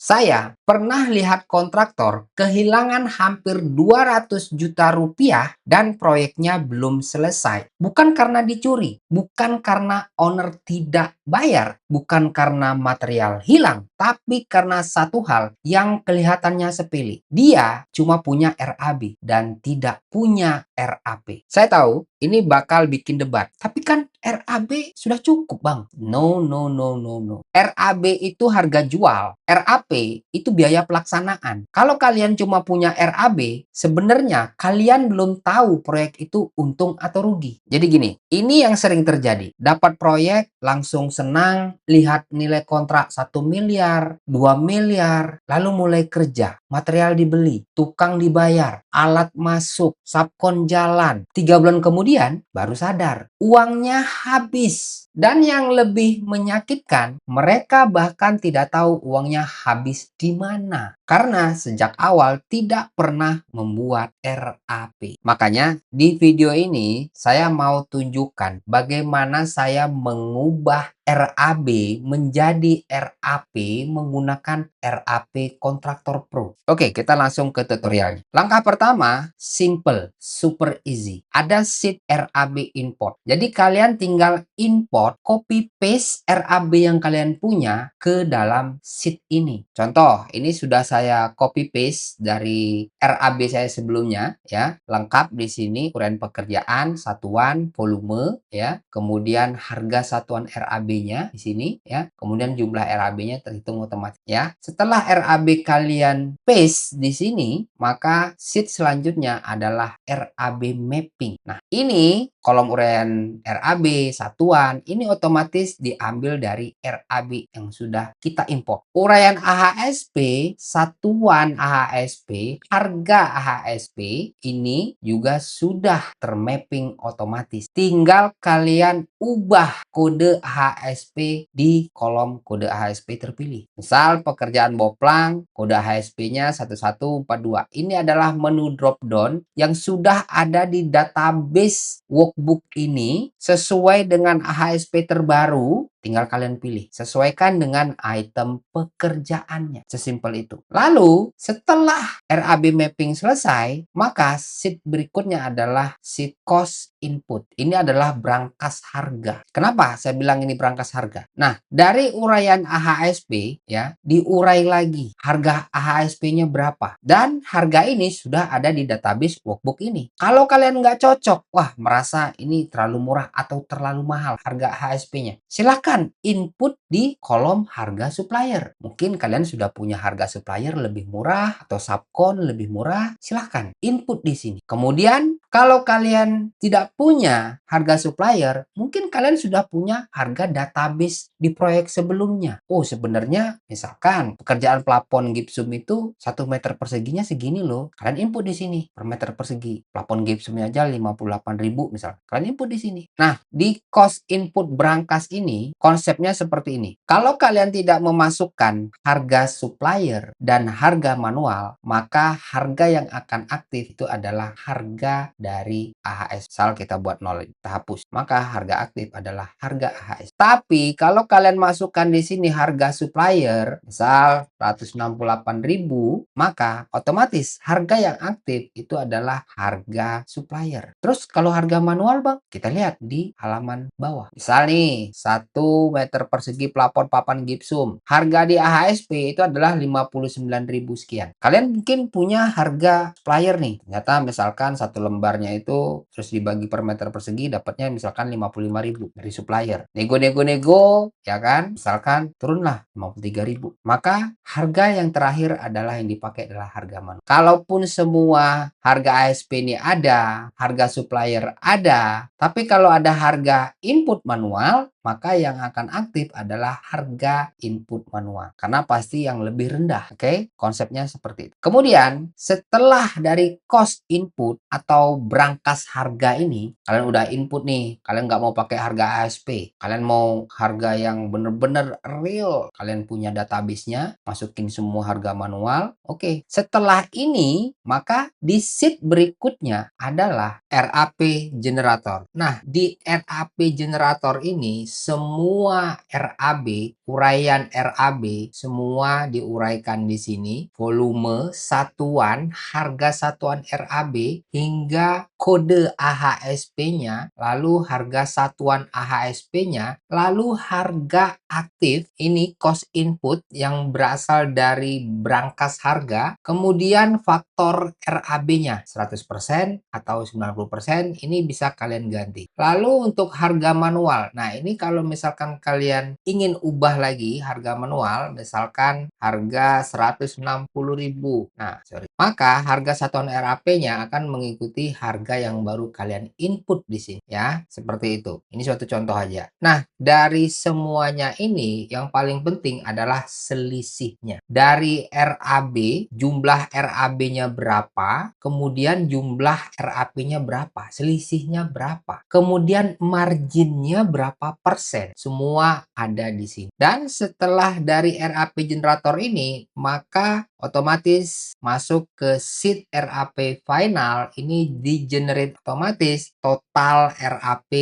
Saya pernah lihat kontraktor kehilangan hampir 200 juta rupiah dan proyeknya belum selesai. Bukan karena dicuri, bukan karena owner tidak bayar, bukan karena material hilang, tapi karena satu hal yang kelihatannya sepele. Dia cuma punya RAB dan tidak punya RAP. Saya tahu ini bakal bikin debat, tapi kan RAB sudah cukup, Bang. No, no, no, no, no. RAB itu harga jual, RAP itu biaya pelaksanaan. Kalau kalian cuma punya RAB, sebenarnya kalian belum tahu proyek itu untung atau rugi. Jadi gini, ini yang sering terjadi. Dapat proyek, langsung senang, lihat nilai kontrak 1 miliar, 2 miliar, lalu mulai kerja. Material dibeli, tukang dibayar, alat masuk, subkon jalan. 3 bulan kemudian baru sadar, uangnya habis. Dan yang lebih menyakitkan, mereka bahkan tidak tahu uangnya habis di mana. Karena sejak awal tidak pernah membuat RAP. Makanya di video ini saya mau tunjukkan bagaimana saya mengubah RAB menjadi RAP menggunakan RAP Kontraktor Pro. Oke, kita langsung ke tutorialnya. Langkah pertama, simple, super easy. Ada sheet RAB import. Jadi kalian tinggal import, copy paste RAB yang kalian punya ke dalam sheet ini. Contoh, ini sudah saya copy paste dari RAB saya sebelumnya ya. Lengkap di sini uraian pekerjaan, satuan, volume ya. Kemudian harga satuan RAB-nya di sini ya. Kemudian jumlah RAB-nya terhitung otomatis ya. Setelah RAB kalian paste di sini, maka sheet selanjutnya adalah RAB mapping. Nah, ini kolom uraian RAB satuan ini otomatis diambil dari RAB yang sudah kita import. Uraian AHSP, satuan AHSP, harga AHSP ini juga sudah termapping otomatis. Tinggal kalian ubah kode AHSP di kolom kode AHSP terpilih. Misal pekerjaan boplang, kode AHSP-nya 1142. Ini adalah menu drop down yang sudah ada di database workbook ini sesuai dengan AHSP terbaru. Tinggal kalian pilih, sesuaikan dengan item pekerjaannya. Sesimpel itu. Lalu, setelah RAB mapping selesai, maka sheet berikutnya adalah sheet cost input. Ini adalah brankas harga. Kenapa saya bilang ini brankas harga? Nah, dari uraian AHSP ya, diurai lagi harga AHSP-nya berapa. Dan harga ini sudah ada di database workbook ini. Kalau kalian nggak cocok, wah merasa ini terlalu murah atau terlalu mahal harga AHSP-nya, silakan input di kolom harga supplier. Mungkin kalian sudah punya harga supplier lebih murah atau subkon lebih murah, silahkan input di sini. Kemudian kalau kalian tidak punya harga supplier, mungkin kalian sudah punya harga database di proyek sebelumnya. Oh, sebenarnya misalkan pekerjaan plafon gipsum itu 1 meter perseginya segini loh. Kalian input di sini per meter persegi. Plafon gipsumnya aja 58.000 misal. Kalian input di sini. Nah, di cost input brankas ini konsepnya seperti ini. Kalau kalian tidak memasukkan harga supplier dan harga manual, maka harga yang akan aktif itu adalah harga dari AHS. Misal kita buat 0, kita hapus. Maka harga aktif adalah harga AHS. Tapi kalau kalian masukkan di sini harga supplier, misal 168.000, maka otomatis harga yang aktif itu adalah harga supplier. Terus kalau harga manual, Bang, kita lihat di halaman bawah. Misal nih, 1 meter persegi plafon papan gipsum. Harga di AHSP itu adalah 59.000 sekian. Kalian mungkin punya harga supplier nih. Ternyata misalkan satu lembarnya itu terus dibagi per meter persegi dapatnya misalkan 55.000 dari supplier. Nego-nego ya kan? Misalkan turunlah 53.000. Maka harga yang terakhir adalah yang dipakai adalah harga manual. Kalaupun semua harga ASP ini ada, harga supplier ada, tapi kalau ada harga input manual, maka yang akan aktif adalah harga input manual. Karena pasti yang lebih rendah. Oke, konsepnya seperti itu. Kemudian, setelah dari cost input atau brankas harga ini, kalian udah input nih, kalian nggak mau pakai harga ASP, kalian mau harga yang bener-bener real, kalian punya database-nya, masukin semua harga manual. Oke, setelah ini, maka di sheet berikutnya adalah RAP generator. Nah, di RAP generator ini semua RAB, uraian RAB semua diuraikan di sini, volume, satuan, harga satuan RAB hingga kode AHSP-nya, lalu harga satuan AHSP-nya, lalu harga aktif, ini cost input yang berasal dari brankas harga, kemudian faktor RAB-nya 100% atau 90%, ini bisa kalian ganti. Lalu untuk harga manual, nah ini kalau misalkan kalian ingin ubah lagi harga manual, misalkan harga 160.000. Nah, sorry. Maka harga satuan RAP-nya akan mengikuti harga yang baru kalian input di sini ya, seperti itu. Ini suatu contoh aja. Nah, dari semuanya ini yang paling penting adalah selisihnya. Dari RAB, jumlah RAB-nya berapa, kemudian jumlah RAP-nya berapa, selisihnya berapa, kemudian marginnya berapa persen, semua ada di sini. Dan setelah dari RAP generator ini, maka otomatis masuk ke sheet RAP final, ini di-generate otomatis total RAP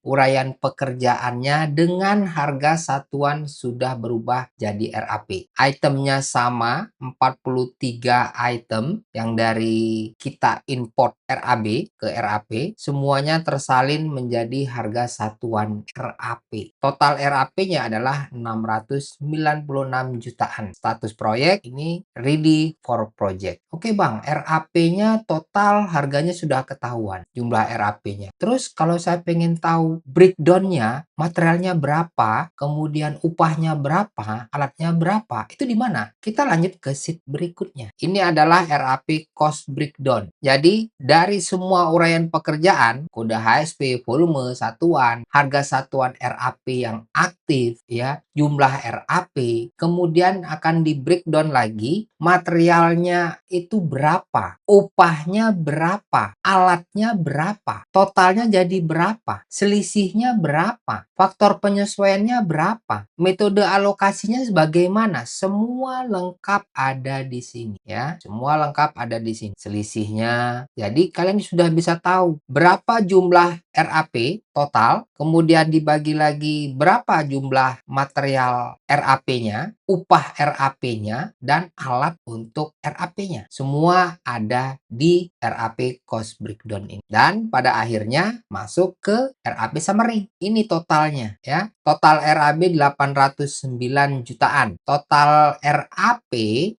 uraian pekerjaannya dengan harga satuan sudah berubah jadi RAP. Itemnya sama, 43 item yang dari kita import RAB ke RAP, semuanya tersalin menjadi harga satuan RAP. Total RAP-nya adalah 696 jutaan. Status proyek ini ready for project. Oke Bang, RAP-nya total harganya sudah ketahuan, jumlah RAP-nya. Terus kalau saya pengen tahu breakdown-nya, materialnya berapa, kemudian upahnya berapa, alatnya berapa, itu di mana? Kita lanjut ke sheet berikutnya. Ini adalah RAP cost breakdown. Jadi dari semua uraian pekerjaan, kode HSP, volume, satuan, harga satuan RAP yang aktif ya, jumlah RAP, kemudian akan di breakdown lagi materialnya itu berapa, upahnya berapa, alatnya berapa, totalnya jadi berapa, selisihnya berapa, faktor penyesuaiannya berapa, metode alokasinya bagaimana, semua lengkap ada di sini ya. Semua lengkap ada di sini. Selisihnya. Jadi kalian sudah bisa tahu berapa jumlah RAP total, kemudian dibagi lagi berapa jumlah material RAP-nya, upah RAP-nya, dan alat untuk RAP-nya. Semua ada di RAP cost breakdown ini. Dan pada akhirnya masuk ke RAP summary. Ini totalnya ya. Total RAB 809 jutaan. Total RAP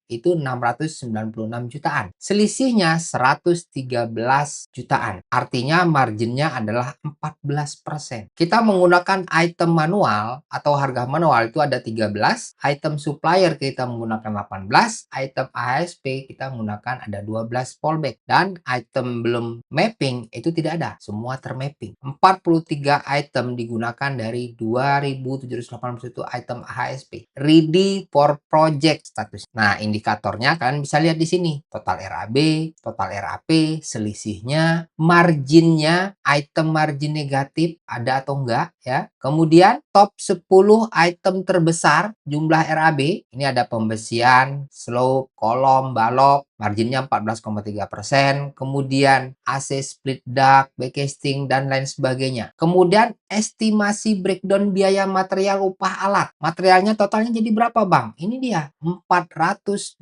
itu 696 jutaan. Selisihnya 113 jutaan. Artinya marginnya adalah 14%. Kita menggunakan item manual atau harga manual itu ada 13, item supplier kita menggunakan 18, item ASP kita menggunakan ada 12 fallback, dan item belum mapping itu tidak ada, semua termapping. 43 item digunakan dari 2781 item ASP. Ready for project status. Nah, indikatornya kalian bisa lihat di sini. Total RAB, total RAP, selisihnya, marginnya, item margin negatif ada atau enggak ya. Kemudian top 10 item terbesar jumlah RAB. Ini ada pembesian, slope, kolom, balok, marginnya 14,3%. Kemudian AC split duct, backcasting, dan lain sebagainya. Kemudian estimasi breakdown biaya material upah alat. Materialnya totalnya jadi berapa Bang? Ini dia 422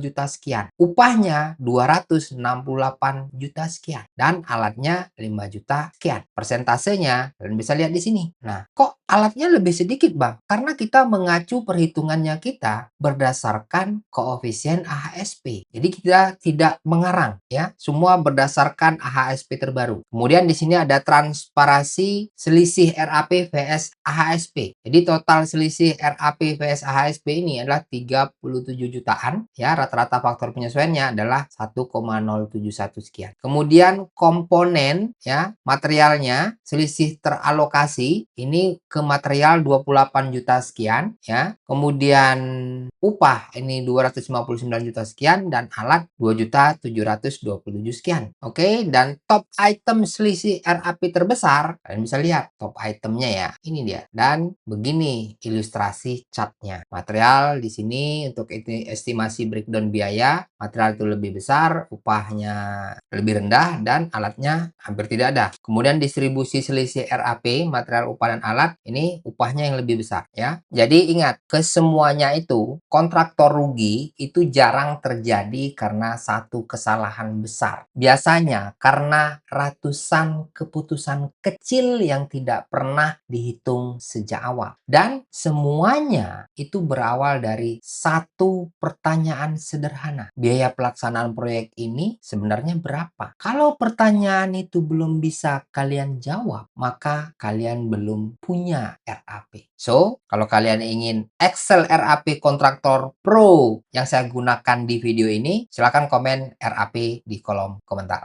juta sekian. Upahnya 268 juta sekian. Dan alatnya 5 juta sekian. Persentasenya kalian bisa lihat di sini. Nah, kok alatnya lebih sedikit Bang? Karena kita mengacu perhitungannya kita berdasarkan koefisien AHSP. Jadi kita tidak mengarang ya. Semua berdasarkan AHSP terbaru. Kemudian di sini ada transparasi selisih RAP vs AHSP. Jadi total selisih RAP vs AHSP ini adalah 37 jutaan ya. Rata-rata faktor penyesuaiannya adalah 1,071 sekian. Kemudian komponen ya, materialnya selisih teralokasi ini ke material 28 juta sekian ya. Kemudian upah ini 259 juta sekian dan alat 2.727.000 sekian. Oke, dan top item selisih RAP terbesar, kalian bisa lihat top itemnya ya. Ini dia. Dan begini ilustrasi chartnya. Material di sini untuk estimasi breakdown biaya, material itu lebih besar, upahnya lebih rendah, dan alatnya hampir tidak ada. Kemudian distribusi selisih RAP, material, upah, dan alat, ini upahnya yang lebih besar ya. Jadi ingat, kesemuanya itu kontraktor rugi itu jarang terjadi karena satu kesalahan besar. Biasanya karena ratusan keputusan kecil yang tidak pernah dihitung sejak awal. Dan semuanya itu berawal dari satu pertanyaan sederhana. Biaya pelaksanaan proyek ini sebenarnya berapa? Kalau pertanyaan itu belum bisa kalian jawab, maka kalian belum punya RAP. So, kalau kalian ingin Excel RAP Kontraktor Pro yang saya gunakan di video ini, silakan komen RAP di kolom komentar.